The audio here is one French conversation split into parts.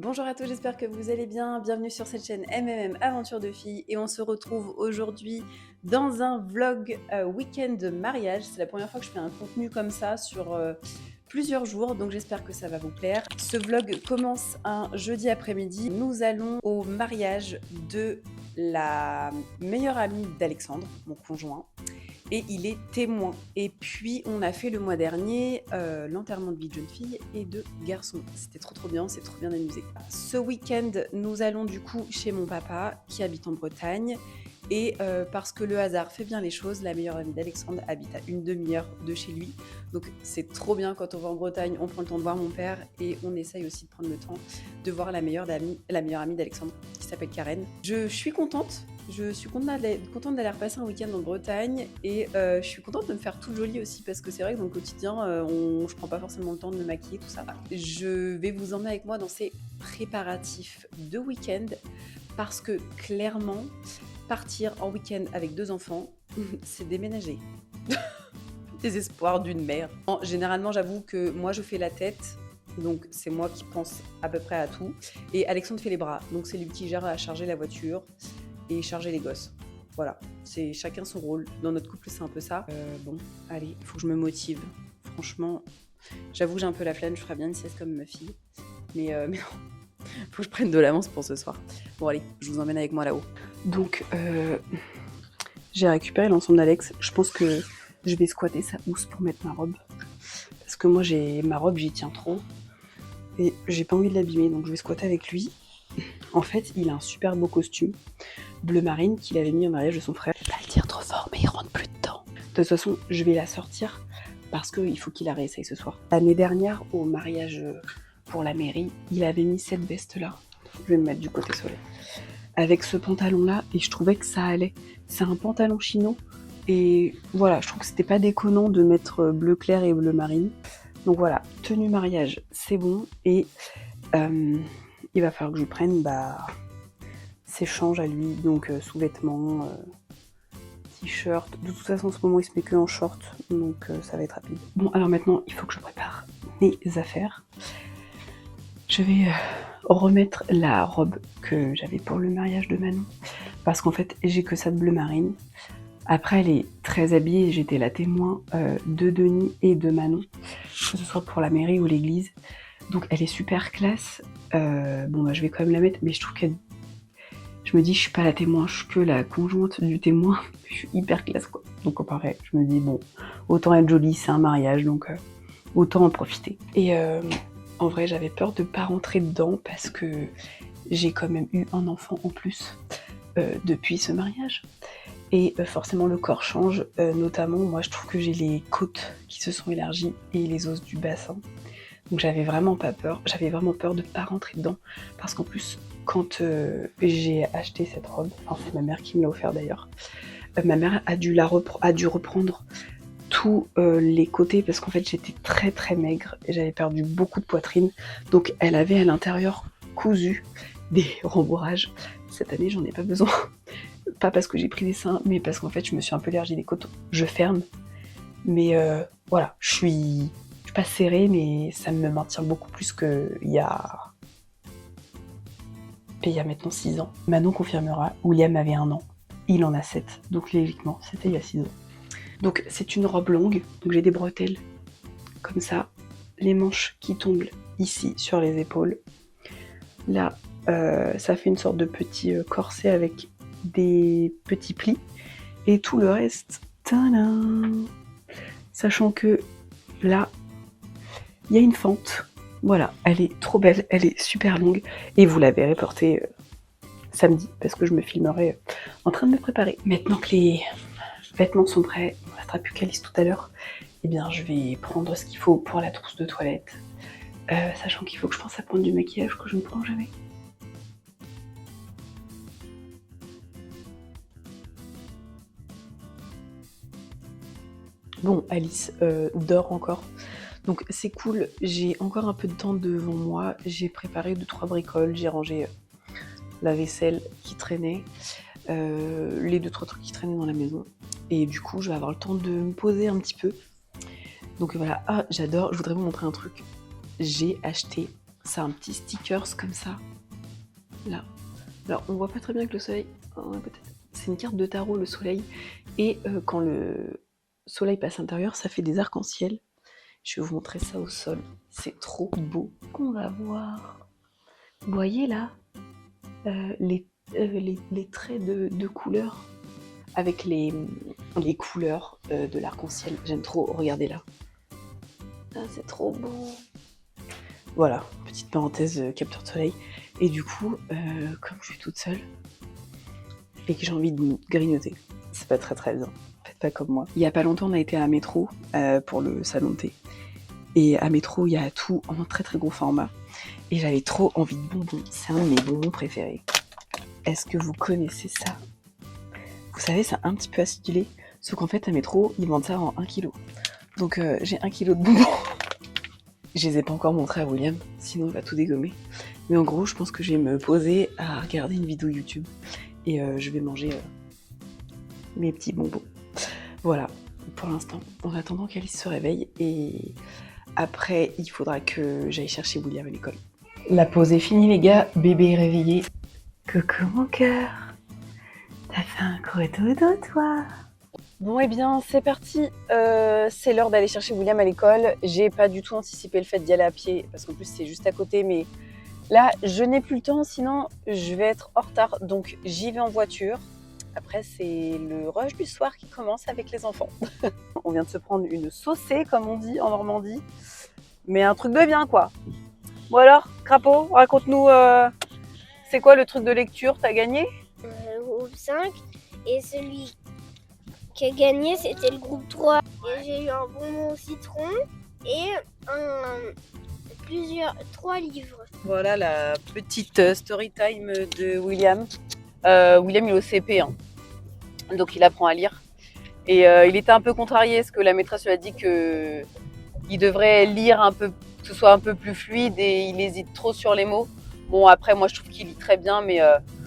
Bonjour à tous, j'espère que vous allez bien. Bienvenue sur cette chaîne MMM Aventure de filles et on se retrouve aujourd'hui dans un vlog week-end de mariage. C'est la première fois que je fais un contenu comme ça sur plusieurs jours, donc j'espère que ça va vous plaire. Ce vlog commence un jeudi après-midi. Nous allons au mariage de la meilleure amie d'Alexandre, mon conjoint. Et il est témoin. Et puis on a fait le mois dernier l'enterrement de vie de jeune fille et de garçon. C'était trop bien, c'est trop bien amusé. Ce week-end, nous allons du coup chez mon papa qui habite en Bretagne. Et parce que le hasard fait bien les choses, la meilleure amie d'Alexandre habite à une demi-heure de chez lui. Donc c'est trop bien quand on va en Bretagne, on prend le temps de voir mon père et on essaye aussi de prendre le temps de voir la meilleure amie d'Alexandre qui s'appelle Karen. Je suis contente. Je suis contente d'aller repasser un week-end en Bretagne et je suis contente de me faire toute jolie aussi parce que c'est vrai que dans le quotidien, je prends pas forcément le temps de me maquiller, tout ça. Je vais vous emmener avec moi dans ces préparatifs de week-end parce que clairement, partir en week-end avec 2 enfants, c'est déménager. Désespoir d'une mère. Généralement, j'avoue que moi, je fais la tête. Donc c'est moi qui pense à peu près à tout. Et Alexandre fait les bras. Donc c'est lui qui gère à charger la voiture et charger les gosses. Voilà, c'est chacun son rôle. Dans notre couple, c'est un peu ça. Bon, allez, il faut que je me motive. Franchement, j'avoue que j'ai un peu la flemme, je ferais bien une sieste comme ma fille. Mais non, faut que je prenne de l'avance pour ce soir. Bon allez, je vous emmène avec moi là-haut. Donc, j'ai récupéré l'ensemble d'Alex. Je pense que je vais squatter sa housse pour mettre ma robe. Parce que moi, ma robe, j'y tiens trop. Et j'ai pas envie de l'abîmer, donc je vais squatter avec lui. En fait, il a un super beau costume bleu marine qu'il avait mis au mariage de son frère. Je vais pas le dire trop fort, mais il rentre plus dedans. De toute façon, je vais la sortir parce qu'il faut qu'il la réessaye ce soir. L'année dernière, au mariage pour la mairie, il avait mis cette veste-là. Je vais me mettre du côté soleil. Avec ce pantalon-là, et je trouvais que ça allait. C'est un pantalon chino. Et voilà, je trouve que c'était pas déconnant de mettre bleu clair et bleu marine. Donc voilà, tenue mariage, c'est bon. Et il va falloir que je prenne ses changes à lui, donc sous-vêtements, t-shirt. De toute façon, en ce moment, il se met que en short, donc ça va être rapide. Bon, alors maintenant, il faut que je prépare mes affaires. Je vais remettre la robe que j'avais pour le mariage de Manon, parce qu'en fait, j'ai que ça de bleu marine. Après, elle est très habillée, j'étais la témoin de Denis et de Manon, que ce soit pour la mairie ou l'église. Donc elle est super classe. Je vais quand même la mettre, mais je trouve qu'elle... Je me dis, je suis pas la témoin, je suis que la conjointe du témoin. Je suis hyper classe, quoi. Donc pareil, je me dis, bon, autant être jolie, c'est un mariage, donc autant en profiter. Et en vrai, j'avais peur de pas rentrer dedans parce que j'ai quand même eu un enfant en plus depuis ce mariage. Et forcément, le corps change. Notamment, moi, je trouve que j'ai les côtes qui se sont élargies et les os du bassin. Donc j'avais vraiment pas peur, j'avais vraiment peur de pas rentrer dedans, parce qu'en plus, quand j'ai acheté cette robe, enfin c'est ma mère qui me l'a offert d'ailleurs, ma mère a dû reprendre tous les côtés, parce qu'en fait j'étais très très maigre, et j'avais perdu beaucoup de poitrine, donc elle avait à l'intérieur cousu des rembourrages. Cette année j'en ai pas besoin, pas parce que j'ai pris des seins, mais parce qu'en fait je me suis un peu élargi les côtes, je ferme, mais voilà, je suis pas serrée, mais ça me maintient beaucoup plus qu'il y a maintenant 6 ans. Manon confirmera, William avait 1 an, il en a 7, donc logiquement c'était il y a 6 ans. Donc c'est une robe longue, donc j'ai des bretelles comme ça, les manches qui tombent ici sur les épaules. Là, ça fait une sorte de petit corset avec des petits plis, et tout le reste, tadam, sachant que là, il y a une fente, voilà, elle est trop belle, elle est super longue, et vous la verrez porter samedi, parce que je me filmerai en train de me préparer. Maintenant que les vêtements sont prêts, il ne restera plus qu'à Alice tout à l'heure, et bien je vais prendre ce qu'il faut pour la trousse de toilette, sachant qu'il faut que je pense à prendre du maquillage que je ne prends jamais. Bon, Alice dort encore. Donc c'est cool, j'ai encore un peu de temps devant moi, j'ai préparé 2-3 bricoles, j'ai rangé la vaisselle qui traînait, les 2-3 trucs qui traînaient dans la maison, et du coup je vais avoir le temps de me poser un petit peu. Donc voilà, j'adore, je voudrais vous montrer un truc, j'ai acheté ça a un petit stickers comme ça. Là. Alors, on voit pas très bien avec le soleil. Peut-être. C'est une carte de tarot, le soleil. Et quand le soleil passe à l'intérieur, ça fait des arcs-en-ciel. Je vais vous montrer ça au sol. C'est trop beau. On va voir. Vous voyez là les traits de couleurs avec les couleurs de l'arc-en-ciel. J'aime trop. Regardez là. Ah, c'est trop beau. Voilà, petite parenthèse capteur de soleil. Et du coup, comme je suis toute seule et que j'ai envie de grignoter, c'est pas très bien. Faites pas comme moi. Il y a pas longtemps, on a été à Métro pour le salon de thé. Et à Métro, il y a tout en très gros format. Et j'avais trop envie de bonbons. C'est un de mes bonbons préférés. Est-ce que vous connaissez ça? Vous savez, c'est un petit peu acidulé. Sauf qu'en fait, à Métro, ils vendent ça en 1 kg. Donc j'ai 1 kg de bonbons. Je les ai pas encore montrés à William, sinon il va tout dégommer. Mais en gros, je pense que je vais me poser à regarder une vidéo YouTube. Et je vais manger mes petits bonbons. Voilà, pour l'instant, en attendant qu'Alice se réveille. Et après, il faudra que j'aille chercher William à l'école. La pause est finie les gars, bébé est réveillé. Coucou mon cœur. T'as fait un gros dodo toi? Bon et bien c'est parti, c'est l'heure d'aller chercher William à l'école. J'ai pas du tout anticipé le fait d'y aller à pied parce qu'en plus c'est juste à côté, mais là je n'ai plus le temps, sinon je vais être en retard, donc j'y vais en voiture. Après c'est le rush du soir qui commence avec les enfants. On vient de se prendre une saucée comme on dit en Normandie, mais un truc de bien quoi. Bon alors, Crapaud, raconte-nous, c'est quoi le truc de lecture, t'as gagné? Groupe 5, et celui qui a gagné, c'était le groupe 3. Et j'ai eu un bonbon au citron et 3 livres. Voilà la petite story time de William. William il est au CP, hein. Donc il apprend à lire. Et il était un peu contrarié parce que la maîtresse lui a dit qu'il devrait lire un peu, que ce soit un peu plus fluide, et il hésite trop sur les mots. Bon après moi je trouve qu'il lit très bien, mais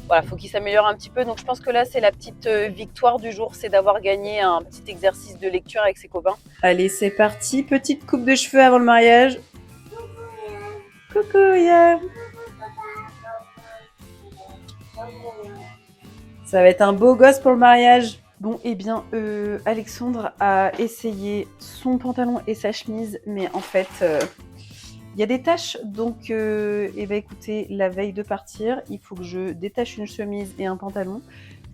voilà, faut qu'il s'améliore un petit peu. Donc je pense que là c'est la petite victoire du jour, c'est d'avoir gagné un petit exercice de lecture avec ses copains. Allez c'est parti, petite coupe de cheveux avant le mariage. Coucou Yann. Ça va être un beau gosse pour le mariage. Bon, eh bien, Alexandre a essayé son pantalon et sa chemise, mais en fait, il y a des taches. Donc, eh ben, écoutez, la veille de partir, il faut que je détache une chemise et un pantalon,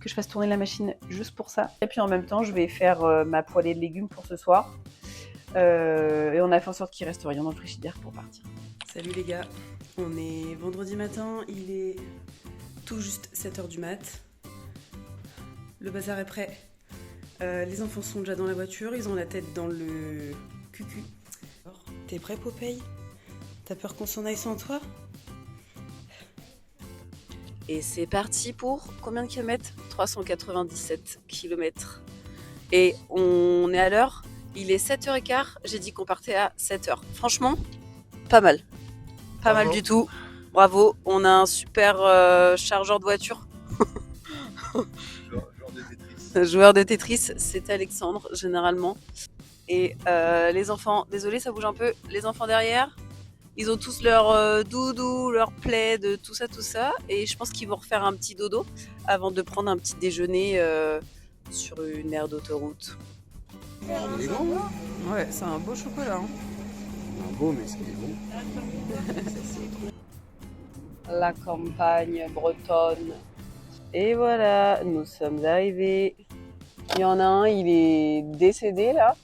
que je fasse tourner la machine juste pour ça. Et puis en même temps, je vais faire ma poêlée de légumes pour ce soir. Et on a fait en sorte qu'il reste rien dans le frigidaire pour partir. Salut les gars, on est vendredi matin, il est tout juste 7h du mat'. Le bazar est prêt. Les enfants sont déjà dans la voiture, ils ont la tête dans le cucu. T'es prêt Popeye? T'as peur qu'on s'en aille sans toi? Et c'est parti pour combien de kilomètres? 397 km. Et on est à l'heure, il est 7h15, j'ai dit qu'on partait à 7h. Franchement, pas mal. Pas mal du tout. Bravo, on a un super chargeur de voiture. Joueur de Tetris, c'est Alexandre généralement. Et les enfants, désolé ça bouge un peu, les enfants derrière, ils ont tous leur doudou, leur plaid, tout ça. Et je pense qu'ils vont refaire un petit dodo avant de prendre un petit déjeuner sur une aire d'autoroute. Il est bon, hein? Ouais, c'est un beau chocolat. Hein. Un beau, mais c'est bon. La campagne bretonne. Et voilà, nous sommes arrivés. Il y en a un, il est décédé là.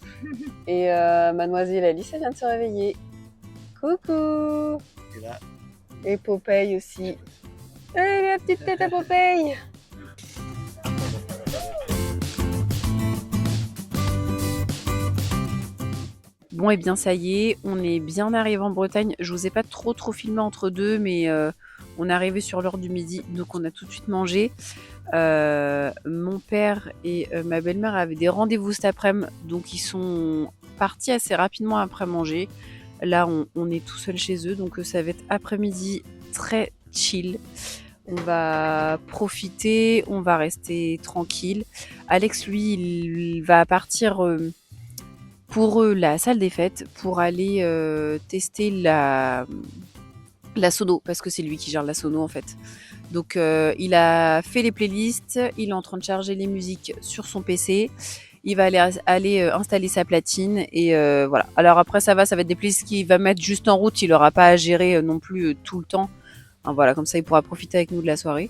Et mademoiselle Alice, elle vient de se réveiller. Coucou! Et là. Et Popeye aussi. Allez, la petite tête à Popeye! Bon, et bien ça y est, on est bien arrivé en Bretagne. Je vous ai pas trop filmé entre deux, mais on est arrivé sur l'heure du midi, donc on a tout de suite mangé. Mon père et ma belle-mère avaient des rendez-vous cet après-midi, donc ils sont partis assez rapidement après manger. Là, on est tout seul chez eux, donc ça va être après-midi très chill. On va profiter, on va rester tranquille. Alex, lui, il va partir pour la salle des fêtes pour aller tester la sono, parce que c'est lui qui gère la sono en fait. Donc il a fait les playlists, il est en train de charger les musiques sur son PC. Il va aller installer sa platine et voilà. Alors après ça va être des playlists qu'il va mettre juste en route, il n'aura pas à gérer non plus tout le temps. Hein, voilà, comme ça il pourra profiter avec nous de la soirée.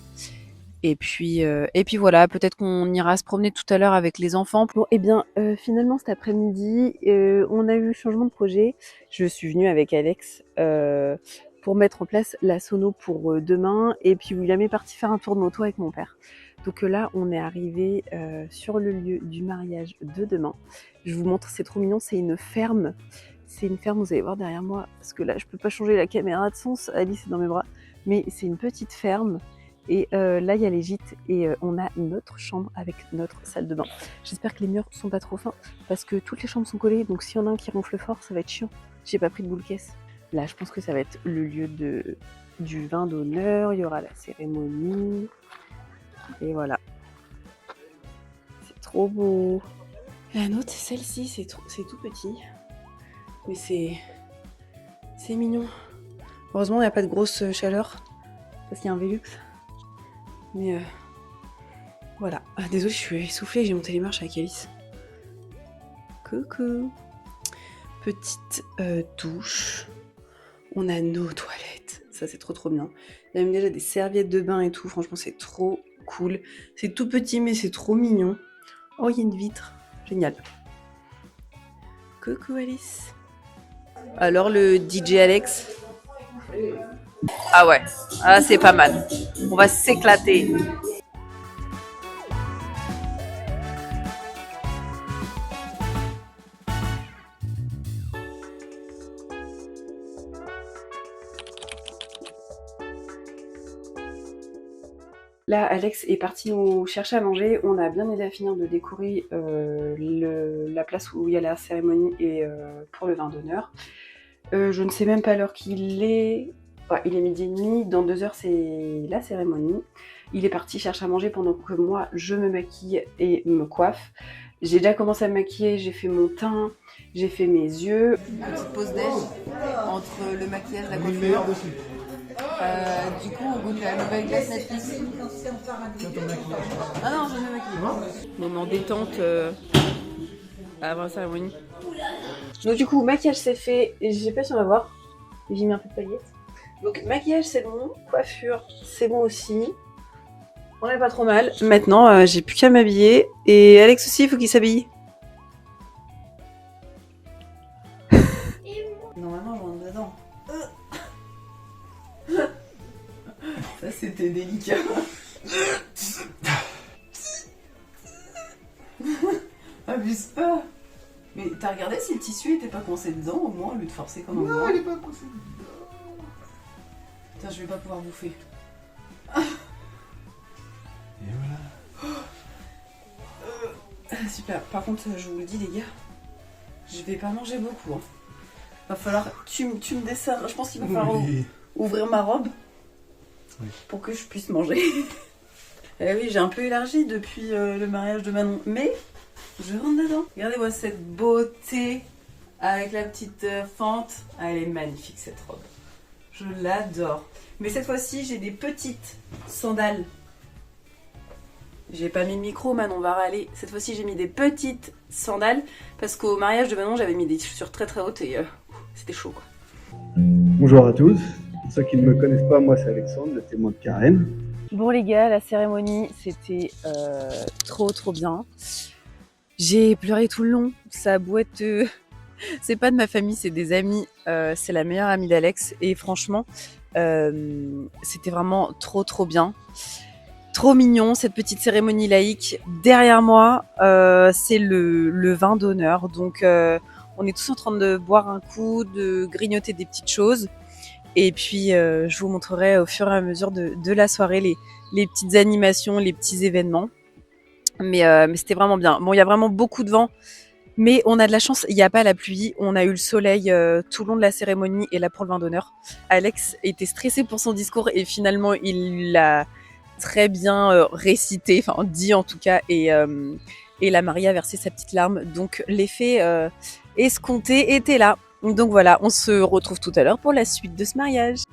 Et puis voilà, peut-être qu'on ira se promener tout à l'heure avec les enfants. Bon, et bien finalement cet après-midi, on a eu changement de projet. Je suis venue avec Alex pour mettre en place la sono pour demain. Et puis William est parti faire un tour de moto avec mon père. Donc là, on est arrivé sur le lieu du mariage de demain. Je vous montre, c'est trop mignon, c'est une ferme. C'est une ferme, vous allez voir derrière moi, parce que là, je peux pas changer la caméra de sens, Alice est dans mes bras. Mais c'est une petite ferme. Et là, il y a les gîtes et on a notre chambre avec notre salle de bain. J'espère que les murs sont pas trop fins parce que toutes les chambres sont collées. Donc s'il y en a un qui ronfle fort, ça va être chiant. J'ai pas pris de boule caisse. Là, je pense que ça va être le lieu du vin d'honneur. Il y aura la cérémonie. Et voilà. C'est trop beau. La nôtre, celle-ci, c'est tout petit. Mais c'est mignon. Heureusement, il n'y a pas de grosse chaleur parce qu'il y a un Velux. Mais voilà. Ah, désolée, je suis essoufflée, j'ai monté les marches avec Alice. Coucou. Petite douche. On a nos toilettes. Ça, c'est trop bien. Il y a même déjà des serviettes de bain et tout. Franchement, c'est trop cool. C'est tout petit, mais c'est trop mignon. Oh, il y a une vitre. Génial. Coucou Alice. Alors, le DJ Alex. Ah ouais, ah, c'est pas mal. On va s'éclater. Là, Alex est parti nous chercher à manger. On a bien aidé à finir de décorer la place où il y a la cérémonie et pour le vin d'honneur. Je ne sais même pas l'heure qu'il est. Ouais, il est 12h30, dans 2 heures c'est la cérémonie. Il est parti chercher à manger pendant que moi je me maquille et me coiffe. J'ai déjà commencé à me maquiller, j'ai fait mon teint, j'ai fait mes yeux. Petite pause déj entre le maquillage, la coiffure. Du coup on goûte la nouvelle glace Netflix. Ah non, je me maquille. Moment détente avant la cérémonie. Donc du coup maquillage c'est fait, je sais pas si on va voir. J'ai mis un peu de paillettes. Donc maquillage c'est bon, coiffure c'est bon aussi. On est pas trop mal. Maintenant j'ai plus qu'à m'habiller. Et Alex aussi il faut qu'il s'habille. Normalement je rentre dedans. Ça c'était délicat. Abuse pas. Mais t'as regardé si le tissu était pas coincé dedans au moins au lieu de forcer comme un Non, il est pas coincé. Putain, je vais pas pouvoir bouffer. Et voilà. Super. Par contre, je vous le dis les gars, je vais pas manger beaucoup. Hein. Va falloir. Tu me desserres. Je pense qu'il va falloir ouvrir ma robe pour que je puisse manger. Eh oui, j'ai un peu élargi depuis le mariage de Manon, mais je rentre dedans. Regardez-moi cette beauté avec la petite fente. Ah, elle est magnifique cette robe. Je l'adore. Mais cette fois-ci, j'ai des petites sandales. J'ai pas mis le micro, Manon va râler. Cette fois-ci, j'ai mis des petites sandales parce qu'au mariage de Manon, j'avais mis des chaussures très très hautes et c'était chaud quoi. Bonjour à tous. Pour ceux qui ne me connaissent pas, moi c'est Alexandre, le témoin de Karen. Bon les gars, la cérémonie, c'était trop bien. J'ai pleuré tout le long. Ça a beau être... c'est pas de ma famille, c'est des amis. C'est la meilleure amie d'Alex. Et franchement, c'était vraiment trop bien. Trop mignon, cette petite cérémonie laïque. Derrière moi, c'est le vin d'honneur. Donc, on est tous en train de boire un coup, de grignoter des petites choses. Et puis, je vous montrerai au fur et à mesure de la soirée les petites animations, les petits événements. Mais c'était vraiment bien. Bon, il y a vraiment beaucoup de vent. Mais on a de la chance, il n'y a pas la pluie. On a eu le soleil tout le long de la cérémonie et là pour le vin d'honneur. Alex était stressé pour son discours et finalement, il l'a très bien récité, enfin dit en tout cas. Et la mariée a versé sa petite larme. Donc l'effet escompté était là. Donc voilà, on se retrouve tout à l'heure pour la suite de ce mariage.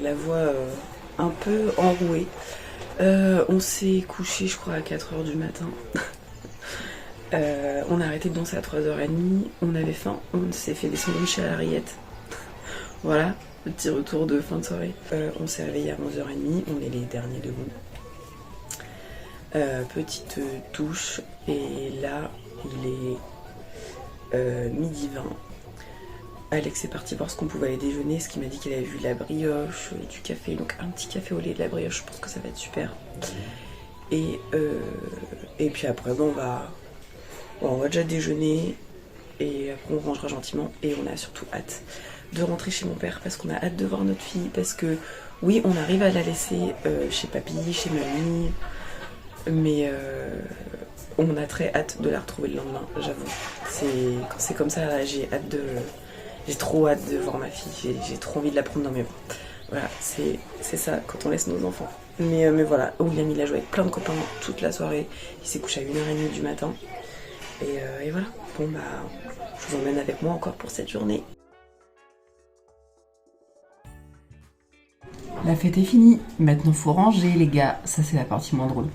la voix un peu enrouée. On s'est couché, je crois, à 4h du matin. On a arrêté de danser à 3h30. On avait faim. On s'est fait des sandwichs à la rillette. Voilà, le petit retour de fin de soirée. On s'est réveillé à 11h30. On est les derniers debout. Petite touche. Et là, il est midi 20. Alex est parti voir ce qu'on pouvait aller déjeuner, ce qui m'a dit qu'il avait vu de la brioche et du café, donc un petit café au lait et de la brioche, je pense que ça va être super. Et puis après, bon, on va déjà déjeuner et après on rangera gentiment et on a surtout hâte de rentrer chez mon père parce qu'on a hâte de voir notre fille parce que oui, on arrive à la laisser chez papy, chez mamie, mais on a très hâte de la retrouver le lendemain, j'avoue. Quand c'est comme ça, là, j'ai trop hâte de voir ma fille, j'ai trop envie de la prendre dans mes bras. Voilà, c'est ça quand on laisse nos enfants. Mais voilà, William il a joué avec plein de copains toute la soirée. Il s'est couché à 1h30 du matin. Et voilà, bon je vous emmène avec moi encore pour cette journée. La fête est finie, maintenant faut ranger les gars, ça c'est la partie moins drôle.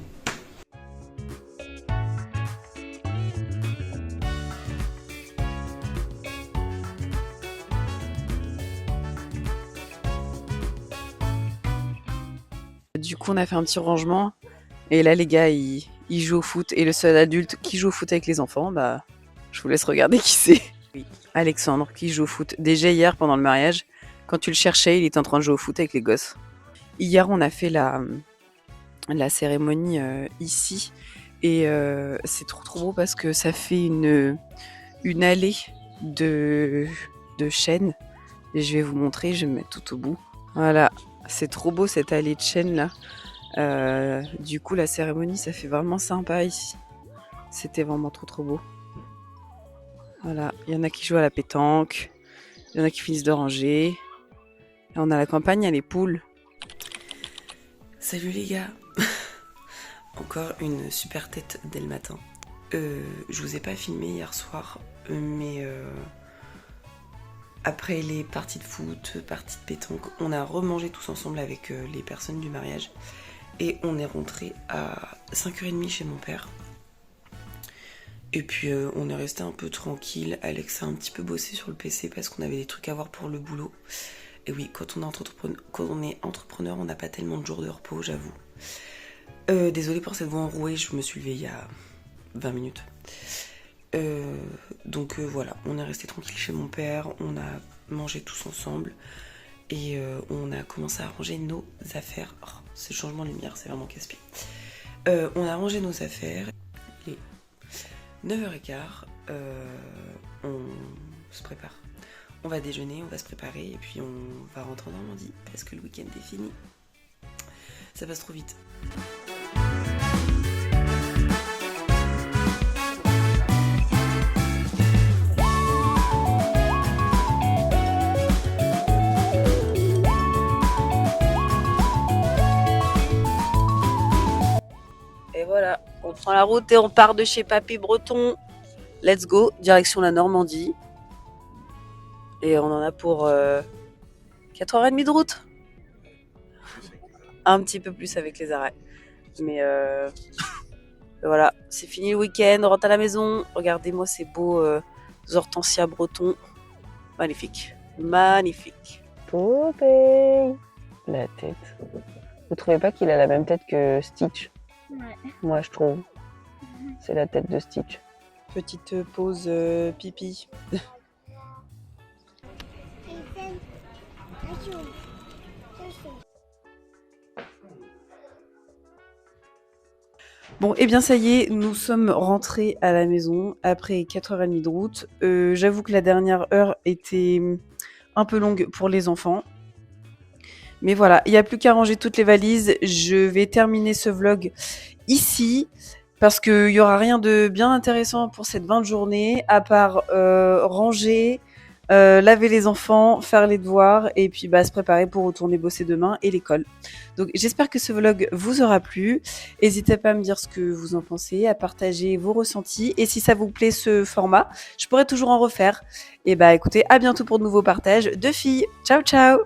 Du coup, on a fait un petit rangement. Et là, les gars, ils jouent au foot. Et le seul adulte qui joue au foot avec les enfants, je vous laisse regarder qui c'est. Oui, Alexandre, qui joue au foot. Déjà hier, pendant le mariage, quand tu le cherchais, il était en train de jouer au foot avec les gosses. Hier, on a fait la cérémonie ici. Et c'est trop beau parce que ça fait une allée de chênes. Et je vais vous montrer, je vais me mettre tout au bout. Voilà. C'est trop beau cette allée de chênes là. Du coup la cérémonie ça fait vraiment sympa ici. C'était vraiment trop beau. Voilà, il y en a qui jouent à la pétanque, il y en a qui finissent de ranger. Et on a la campagne, il y a les poules. Salut les gars. Encore une super tête dès le matin. Je vous ai pas filmé hier soir, mais après les parties de foot, parties de pétanque, on a remangé tous ensemble avec les personnes du mariage. Et on est rentré à 5h30 chez mon père. Et puis on est resté un peu tranquille. Alex a un petit peu bossé sur le PC parce qu'on avait des trucs à voir pour le boulot. Et oui, quand on est entrepreneur, on n'a pas tellement de jours de repos, j'avoue. Désolée pour cette voix enrouée, je me suis levée il y a 20 minutes. Donc voilà, on est resté tranquille chez mon père, on a mangé tous ensemble et on a commencé à ranger nos affaires. Oh, ce changement de lumière, c'est vraiment casse-pied. On a rangé nos affaires. Il est 9h15, on se prépare. On va déjeuner, on va se préparer et puis on va rentrer en Normandie parce que le week-end est fini. Ça passe trop vite. Et voilà, on prend la route et on part de chez Papy Breton. Let's go, direction la Normandie. Et on en a pour 4h30 de route. Un petit peu plus avec les arrêts. Mais voilà, c'est fini le week-end, on rentre à la maison. Regardez-moi ces beaux hortensias bretons. Magnifique, magnifique. Popeye, la tête. Vous trouvez pas qu'il a la même tête que Stitch ? Ouais. Moi je trouve. C'est la tête de Stitch. Petite pause pipi. Bon, et bien ça y est, nous sommes rentrés à la maison après 4h30 de route. J'avoue que la dernière heure était un peu longue pour les enfants. Mais voilà, il n'y a plus qu'à ranger toutes les valises. Je vais terminer ce vlog ici parce qu'il n'y aura rien de bien intéressant pour cette 20 journée à part ranger, laver les enfants, faire les devoirs et puis se préparer pour retourner bosser demain et l'école. Donc j'espère que ce vlog vous aura plu. N'hésitez pas à me dire ce que vous en pensez, à partager vos ressentis et si ça vous plaît ce format, je pourrais toujours en refaire. Et écoutez, à bientôt pour de nouveaux partages de filles. Ciao ciao.